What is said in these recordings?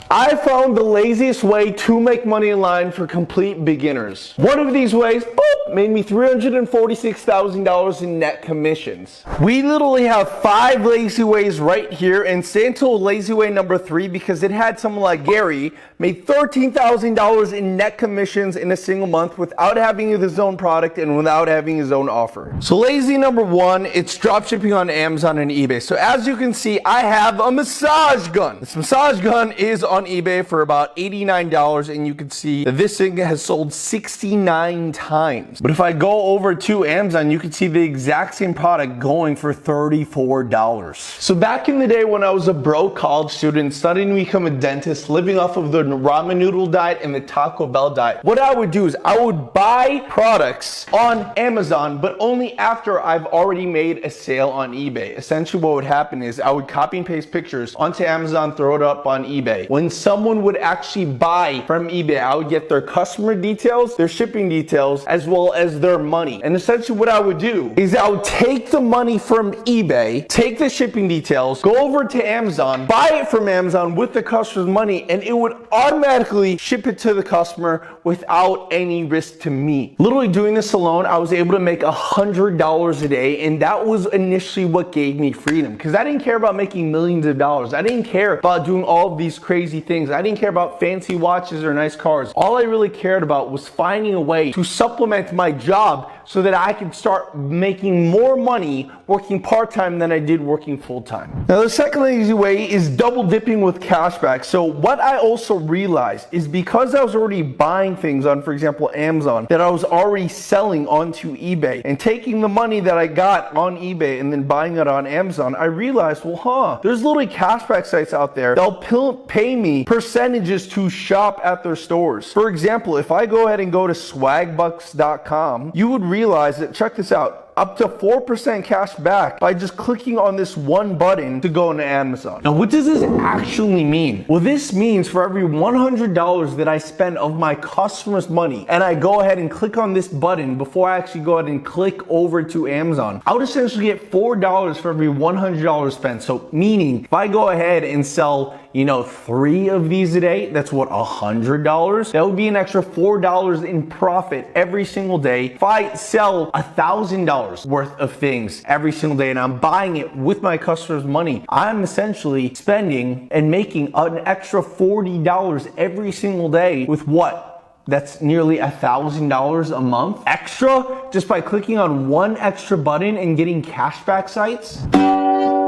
I found the laziest way to make money online for complete beginners. One of these ways, boop, made me $346,000 in net commissions. We literally have 5 lazy ways right here, and stay until lazy way number 3 because it had someone like Gary made $13,000 in net commissions in a single month without having his own product and without having his own offer. So lazy number 1, it's dropshipping on Amazon and eBay. So as you can see, I have a massage gun. This massage gun is on eBay for about $89, and you can see that this thing has sold 69 times. But if I go over to Amazon, you can see the exact same product going for $34. So back in the day when I was a broke college student studying to become a dentist, living off of the ramen noodle diet and the Taco Bell diet, what I would do is I would buy products on Amazon, but only after I've already made a sale on eBay. Essentially what would happen is I would copy and paste pictures onto Amazon, throw it up on eBay. When someone would actually buy from eBay, I would get their customer details, their shipping details, as well as their money. And essentially what I would do is I would take the money from eBay, take the shipping details, go over to Amazon, buy it from Amazon with the customer's money, and it would automatically ship it to the customer without any risk to me. Literally doing this alone, I was able to make $100 a day, and that was initially what gave me freedom, because I didn't care about making millions of dollars. I didn't care about doing all of these crazy things. I didn't care about fancy watches or nice cars. All I really cared about was finding a way to supplement my job so that I could start making more money working part-time than I did working full-time. Now the second lazy way is double dipping with cashback. So what I also realized is because I was already buying things on, for example, Amazon, that I was already selling onto eBay and taking the money that I got on eBay and then buying it on Amazon, I realized, well, there's literally cashback sites out there that'll pay me percentages to shop at their stores. For example, if I go ahead and go to swagbucks.com, you would realize that, check this out, up to 4% cash back by just clicking on this one button to go into Amazon. Now, what does this actually mean? Well, this means for every $100 that I spend of my customer's money, and I go ahead and click on this button before I actually go ahead and click over to Amazon, I would essentially get $4 for every $100 spent. So meaning, if I go ahead and sell, 3 of these a day, that's what, $100? That would be an extra $4 in profit every single day. If I sell $1,000 worth of things every single day and I'm buying it with my customer's money, I'm essentially spending and making an extra $40 every single day with what? That's nearly $1,000 a month extra just by clicking on one extra button and getting cashback sites.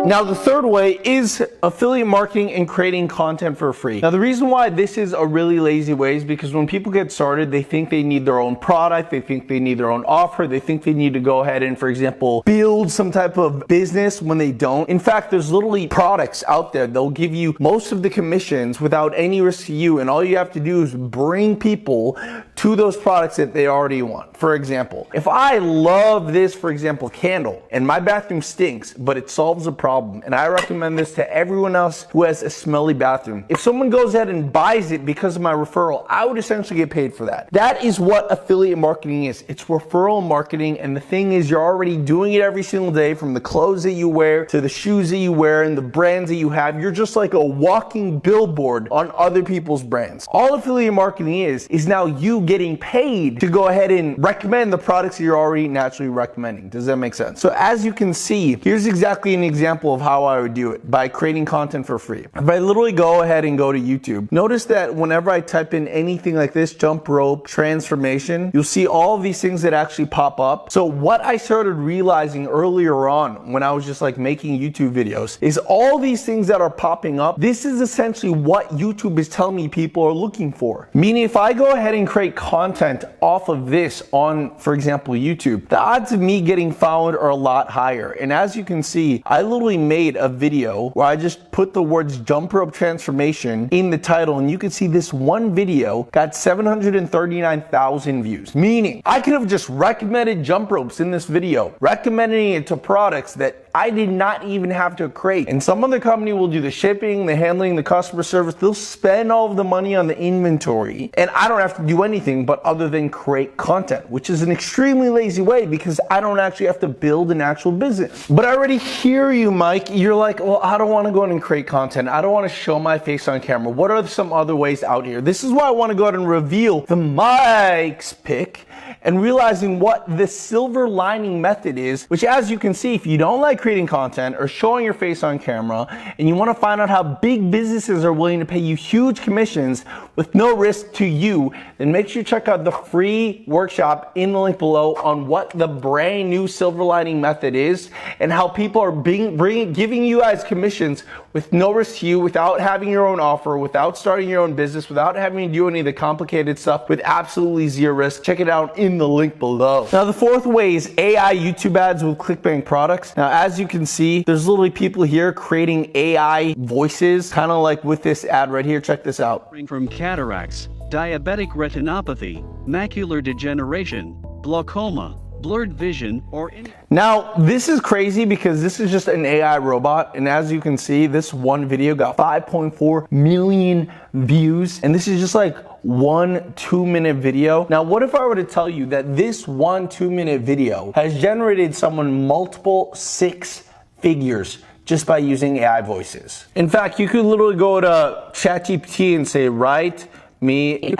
Now, the third way is affiliate marketing and creating content for free. Now, the reason why this is a really lazy way is because when people get started, they think they need their own product, they think they need their own offer, they think they need to go ahead and, for example, build some type of business when they don't. In fact, there's literally products out there that'll give you most of the commissions without any risk to you, and all you have to do is bring people to those products that they already want. For example, if I love this, for example, candle, and my bathroom stinks, but it solves a problem, and I recommend this to everyone else who has a smelly bathroom. If someone goes ahead and buys it because of my referral, I would essentially get paid for that. That is what affiliate marketing is. It's referral marketing, and the thing is, you're already doing it every single day, from the clothes that you wear to the shoes that you wear and the brands that you have. You're just like a walking billboard on other people's brands. All affiliate marketing is now you getting paid to go ahead and recommend the products that you're already naturally recommending. Does that make sense? So as you can see, here's exactly an example of how I would do it, by creating content for free. If I literally go ahead and go to YouTube, notice that whenever I type in anything like this, jump rope, transformation, you'll see all of these things that actually pop up. So what I started realizing earlier on when I was just like making YouTube videos is all these things that are popping up, this is essentially what YouTube is telling me people are looking for. Meaning if I go ahead and create content off of this on, for example, YouTube, the odds of me getting found are a lot higher. And as you can see, I literally made a video where I just put the words jump rope transformation in the title, and you can see this one video got 739,000 views. Meaning I could have just recommended jump ropes in this video, recommending it to products that I did not even have to create. And some other company will do the shipping, the handling, the customer service. They'll spend all of the money on the inventory, and I don't have to do anything. anything but other than create content, which is an extremely lazy way because I don't actually have to build an actual business. But I already hear you, Mike. You're like, well, I don't want to go ahead and create content. I don't want to show my face on camera. What are some other ways out here? This is why I want to go ahead and reveal the Mike's pick and realizing what the silver lining method is, which, as you can see, if you don't like creating content or showing your face on camera and you want to find out how big businesses are willing to pay you huge commissions with no risk to you, then make sure you check out the free workshop in the link below on what the brand new silver lining method is and how people are giving you guys commissions with no risk to you, without having your own offer, without starting your own business, without having to do any of the complicated stuff, with absolutely zero risk. Check it out in the link below. Now, the fourth way is AI YouTube ads with ClickBank products. Now, as you can see, there's literally people here creating AI voices, kind of like with this ad right here. Check this out. From cataracts, diabetic retinopathy, macular degeneration, glaucoma, blurred vision, or any... Now, this is crazy because this is just an AI robot, and as you can see, this one video got 5.4 million views, and this is just like 1 2-minute video. Now, what if I were to tell you that this 1 2-minute video has generated someone multiple 6 figures just by using AI voices? In fact, you could literally go to ChatGPT and say, write me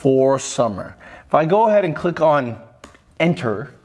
for summer. If I go ahead and click on enter,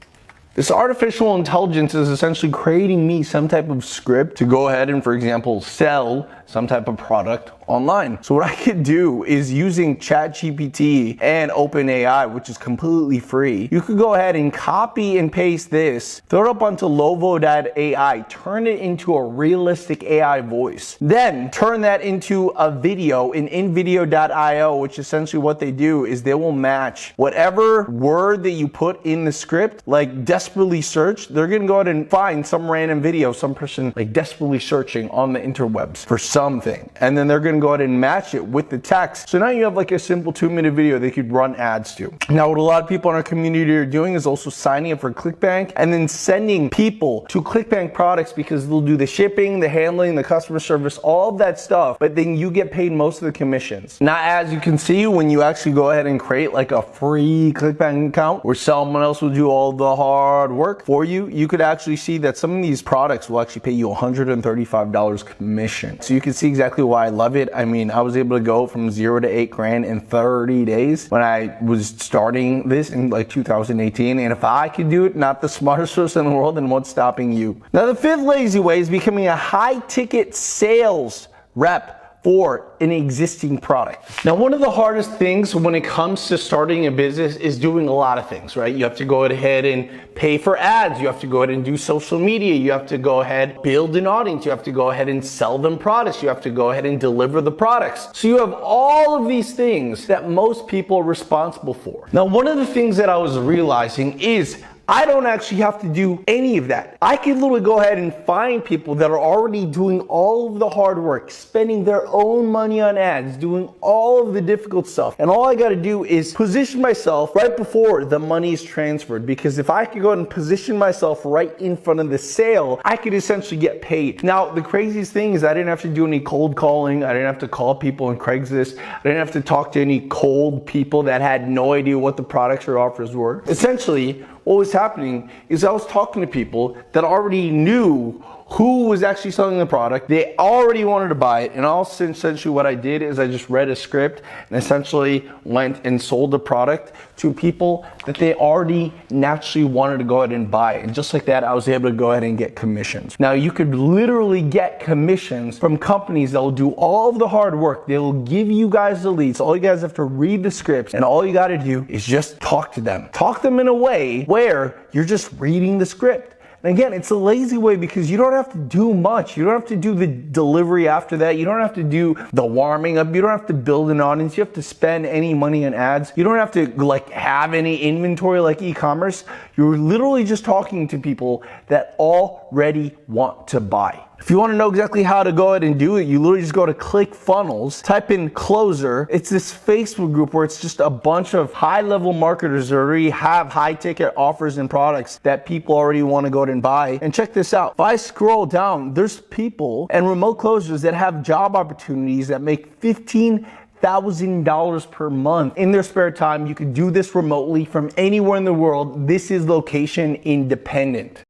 this artificial intelligence is essentially creating me some type of script to go ahead and, for example, sell some type of product online. So what I could do is, using ChatGPT and OpenAI, which is completely free, you could go ahead and copy and paste this, throw it up onto Lovo.ai, turn it into a realistic AI voice, then turn that into a video in InVideo.io, which essentially what they do is they will match whatever word that you put in the script, like desperately search, they're gonna go ahead and find some random video, some person like desperately searching on the interwebs for something, and then they're gonna go ahead and match it with the text. So now you have like a simple 2-minute video they could run ads to. Now, what a lot of people in our community are doing is also signing up for ClickBank and then sending people to ClickBank products, because they'll do the shipping, the handling, the customer service, all of that stuff, but then you get paid most of the commissions. Now, as you can see, when you actually go ahead and create like a free ClickBank account where someone else will do all the hard work for you, you could actually see that some of these products will actually pay you $135 commission. So you can see exactly why I love it. I mean, I was able to go from 0 to 8 grand in 30 days when I was starting this in like 2018. And if I could do it, not the smartest person in the world, then what's stopping you? Now, the fifth lazy way is becoming a high ticket sales rep for an existing product. Now, one of the hardest things when it comes to starting a business is doing a lot of things, right? You have to go ahead and pay for ads. You have to go ahead and do social media. You have to go ahead, build an audience. You have to go ahead and sell them products. You have to go ahead and deliver the products. So you have all of these things that most people are responsible for. Now, one of the things that I was realizing is I don't actually have to do any of that. I can literally go ahead and find people that are already doing all of the hard work, spending their own money on ads, doing all of the difficult stuff. And all I gotta do is position myself right before the money is transferred. Because if I could go ahead and position myself right in front of the sale, I could essentially get paid. Now, the craziest thing is I didn't have to do any cold calling. I didn't have to call people on Craigslist. I didn't have to talk to any cold people that had no idea what the products or offers were. Essentially, what was happening is I was talking to people that already knew who was actually selling the product. They already wanted to buy it, and also essentially what I did is I just read a script and essentially went and sold the product to people that they already naturally wanted to go ahead and buy. And just like that, I was able to go ahead and get commissions. Now, you could literally get commissions from companies that will do all of the hard work. They will give you guys the leads. All you guys have to read the scripts, and all you got to do is just talk to them. Talk to them in a way where you're just reading the script. And again, it's a lazy way because you don't have to do much. You don't have to do the delivery after that. You don't have to do the warming up. You don't have to build an audience. You have to spend any money on ads. You don't have to like have any inventory like e-commerce. You're literally just talking to people that already want to buy. If you want to know exactly how to go ahead and do it, you literally just go to ClickFunnels, type in Closer. It's this Facebook group where it's just a bunch of high-level marketers that already have high-ticket offers and products that people already want to go ahead and buy. And check this out. If I scroll down, there's people and remote closers that have job opportunities that make $15,000 $8,000 per month. In their spare time, you can do this remotely from anywhere in the world. This is location independent.